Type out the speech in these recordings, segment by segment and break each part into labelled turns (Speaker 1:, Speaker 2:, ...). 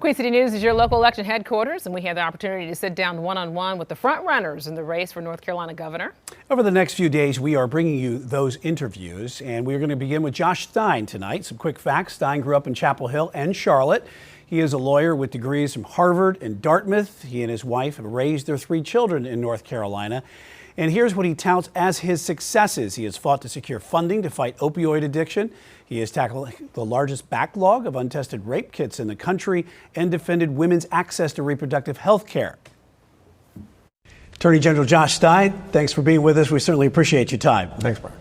Speaker 1: Queen City News is your local election headquarters, and we had the opportunity to sit down one-on-one with the front runners in the race for North Carolina governor.
Speaker 2: Over the next few days, we are bringing you those interviews, and we're going to begin with Josh Stein tonight. Some quick facts. Stein grew up in Chapel Hill and Charlotte. He is a lawyer with degrees from Harvard and Dartmouth. He and his wife have raised their 3 children in North Carolina. And here's what he touts as his successes. He has fought to secure funding to fight opioid addiction. He has tackled the largest backlog of untested rape kits in the country and defended women's access to reproductive health care. Attorney General Josh Stein, thanks for being with us. We certainly appreciate your time.
Speaker 3: Thanks, Brian.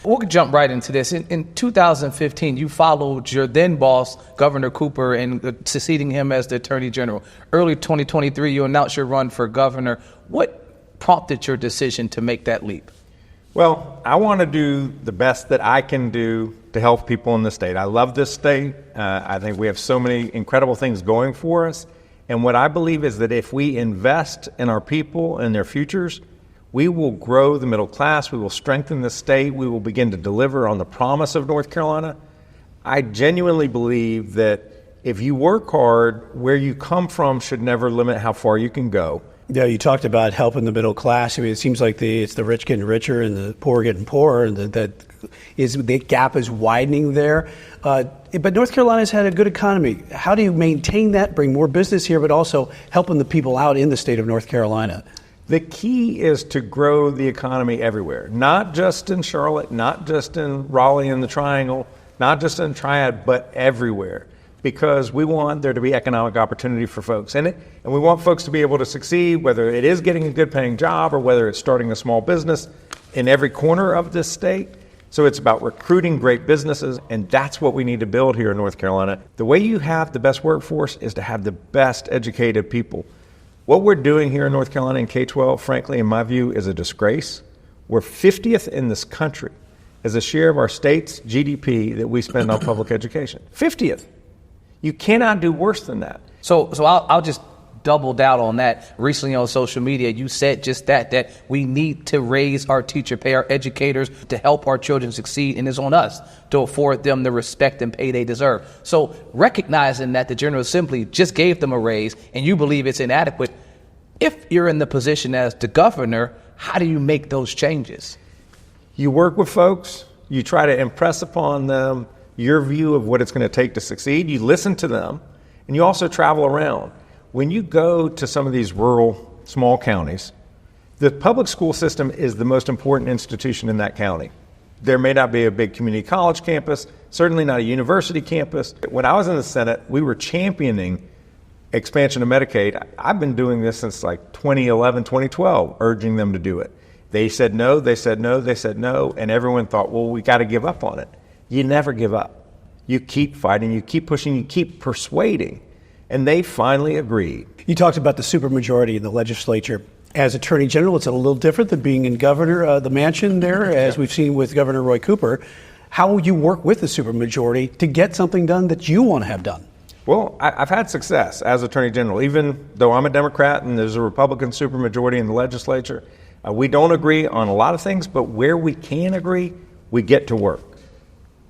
Speaker 3: We'll jump right into this. In 2015, you followed your then boss, Governor Cooper, in succeeding him as the Attorney General. Early 2023, you announced your run for governor. What prompted your decision to make that leap?
Speaker 4: Well, I want to do the best that I can do to help people in the state. I love this state. I think we have so many incredible things going for us. And what I believe is that if we invest in our people and their futures, we will grow the middle class, we will strengthen the state, we will begin to deliver on the promise of North Carolina. I genuinely believe that if you work hard, where you come from should never limit how far you can go.
Speaker 2: Yeah, you talked about helping the middle class. I mean, it seems like it's the rich getting richer and the poor getting poorer, and the gap is widening there. But North Carolina's had a good economy. How do you maintain that, bring more business here, but also helping the people out in the state of North Carolina?
Speaker 4: The key is to grow the economy everywhere, not just in Charlotte, not just in Raleigh and the Triangle, not just in Triad, but everywhere. Because we want there to be economic opportunity for folks in it, and we want folks to be able to succeed, whether it is getting a good paying job or whether it's starting a small business in every corner of this state. So it's about recruiting great businesses, and that's what we need to build here in North Carolina. The way you have the best workforce is to have the best educated people. What we're doing here in North Carolina in K-12, frankly, in my view, is a disgrace. We're 50th in this country as a share of our state's GDP that we spend on public education. 50th. You cannot do worse than that.
Speaker 3: So I'll just double down on that. Recently on social media, you said just that we need to raise our teacher pay, our educators, to help our children succeed, and it's on us to afford them the respect and pay they deserve. So recognizing that the General Assembly just gave them a raise and you believe it's inadequate, if you're in the position as the governor, how do you make those changes?
Speaker 4: You work with folks, you try to impress upon them your view of what it's going to take to succeed. You listen to them, and you also travel around. When you go to some of these rural, small counties, the public school system is the most important institution in that county. There may not be a big community college campus, certainly not a university campus. When I was in the Senate, we were championing expansion of Medicaid. I've been doing this since like 2011, 2012, urging them to do it. They said no, they said no, they said no, and everyone thought, well, we got to give up on it. You never give up. You keep fighting, you keep pushing, you keep persuading. And they finally agreed.
Speaker 2: You talked about the supermajority in the legislature. As Attorney General, it's a little different than being in governor, the mansion there, as we've seen with Governor Roy Cooper. How will you work with the supermajority to get something done that you want to have done?
Speaker 4: Well, I've had success as Attorney General, even though I'm a Democrat and there's a Republican supermajority in the legislature. We don't agree on a lot of things, but where we can agree, we get to work.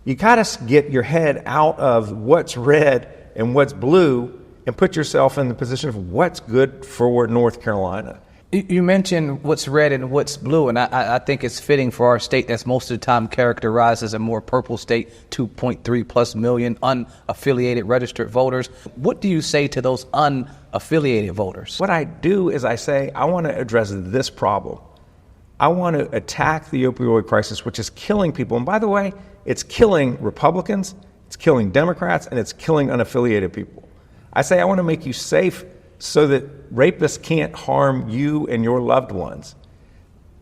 Speaker 4: You got to get your head out of what's red and what's blue and put yourself in the position of what's good for North Carolina.
Speaker 3: You mentioned what's red and what's blue, and I think it's fitting for our state that's most of the time characterized as a more purple state, 2.3 plus million unaffiliated registered voters. What do you say to those unaffiliated voters?
Speaker 4: What I do is I say, I want to address this problem. I want to attack the opioid crisis, which is killing people. And by the way, it's killing Republicans, it's killing Democrats, and it's killing unaffiliated people. I say I want to make you safe so that rapists can't harm you and your loved ones.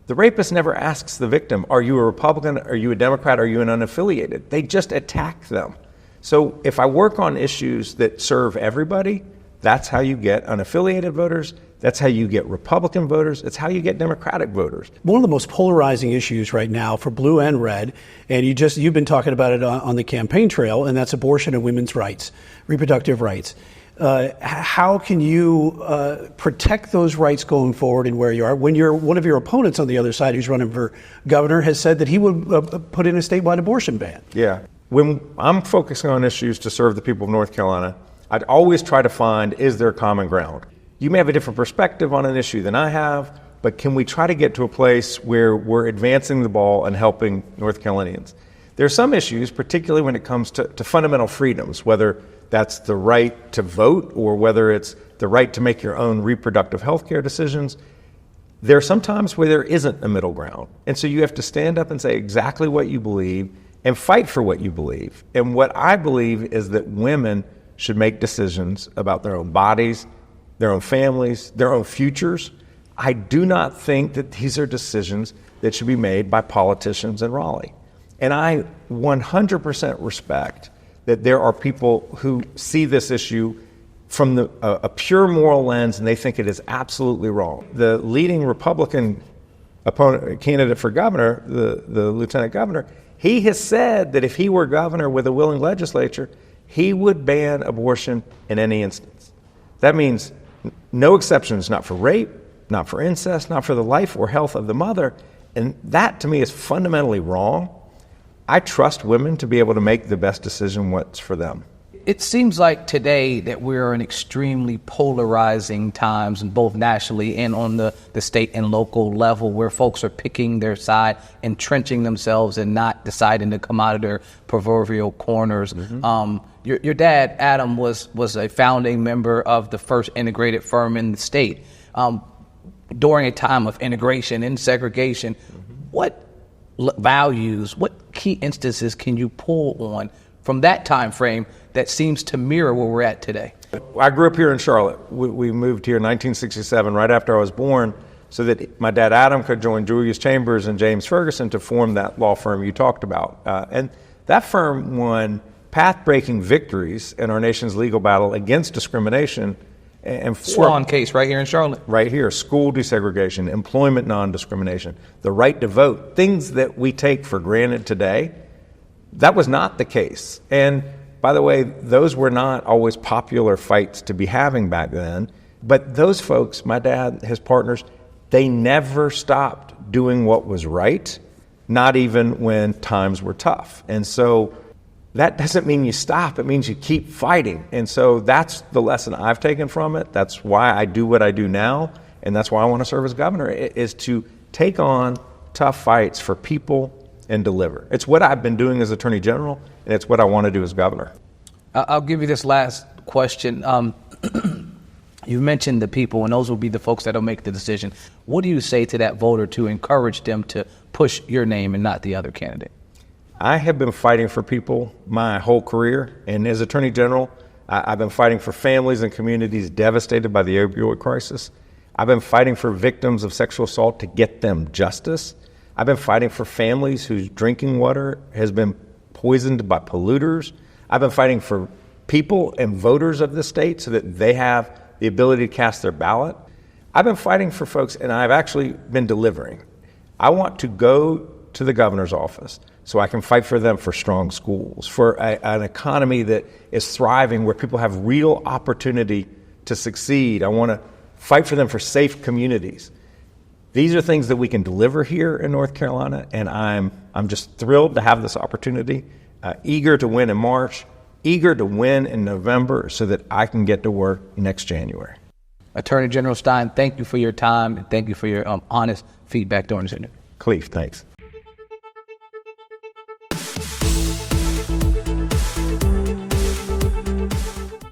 Speaker 4: The rapist never asks the victim, are you a Republican, are you a Democrat, are you an unaffiliated? They just attack them. So if I work on issues that serve everybody, that's how you get unaffiliated voters. That's how you get Republican voters. It's how you get Democratic voters.
Speaker 2: One of the most polarizing issues right now for blue and red, and you've been talking about it on the campaign trail, and that's abortion and women's rights, reproductive rights. How can you protect those rights going forward and where you are when one of your opponents on the other side who's running for governor has said that he would put in a statewide abortion ban?
Speaker 4: Yeah. When I'm focusing on issues to serve the people of North Carolina, I'd always try to find, is there common ground? You may have a different perspective on an issue than I have, but can we try to get to a place where we're advancing the ball and helping North Carolinians? There are some issues, particularly when it comes to fundamental freedoms, whether that's the right to vote or whether it's the right to make your own reproductive health care decisions. There are some times where there isn't a middle ground. And so you have to stand up and say exactly what you believe and fight for what you believe. And what I believe is that women should make decisions about their own bodies, their own families, their own futures. I do not think that these are decisions that should be made by politicians in Raleigh. And I 100% respect that there are people who see this issue from a pure moral lens and they think it is absolutely wrong. The leading Republican candidate for governor, the lieutenant governor, he has said that if he were governor with a willing legislature, he would ban abortion in any instance. That means no exceptions, not for rape, not for incest, not for the life or health of the mother. And that to me is fundamentally wrong. I trust women to be able to make the best decision what's for them.
Speaker 3: It seems like today that we're in extremely polarizing times, both nationally and on the state and local level, where folks are picking their side, entrenching themselves, and not deciding to come out of their proverbial corners. Mm-hmm. Your dad, Adam, was a founding member of the first integrated firm in the state. During a time of integration and segregation, what values, what key instances can you pull on from that time frame that seems to mirror where we're at today?
Speaker 4: I grew up here in Charlotte. We moved here in 1967, right after I was born, so that my dad Adam could join Julius Chambers and James Ferguson to form that law firm you talked about. And that firm won path-breaking victories in our nation's legal battle against discrimination. And
Speaker 3: Swan case right here in Charlotte.
Speaker 4: Right here, school desegregation, employment non-discrimination, the right to vote, things that we take for granted today. That was not the case. And by the way, those were not always popular fights to be having back then. But those folks, my dad, his partners, they never stopped doing what was right, not even when times were tough. And so that doesn't mean you stop. It means you keep fighting. And so that's the lesson I've taken from it. That's why I do what I do now. And that's why I want to serve as governor, is to take on tough fights for people and deliver. It's what I've been doing as Attorney General, and it's what I want to do as governor.
Speaker 3: I'll give you this last question. You mentioned the people, and those will be the folks that will make the decision. What do you say to that voter to encourage them to push your name and not the other candidate?
Speaker 4: I have been fighting for people my whole career, and as Attorney General, I've been fighting for families and communities devastated by the opioid crisis. I've been fighting for victims of sexual assault to get them justice. I've been fighting for families whose drinking water has been poisoned by polluters. I've been fighting for people and voters of the state so that they have the ability to cast their ballot. I've been fighting for folks, and I've actually been delivering. I want to go to the governor's office so I can fight for them for strong schools, for an economy that is thriving, where people have real opportunity to succeed. I want to fight for them for safe communities. These are things that we can deliver here in North Carolina, and I'm just thrilled to have this opportunity, eager to win in March, eager to win in November so that I can get to work next January.
Speaker 3: Attorney General Stein, thank you for your time, and thank you for your honest feedback during this interview.
Speaker 4: Cleve, thanks.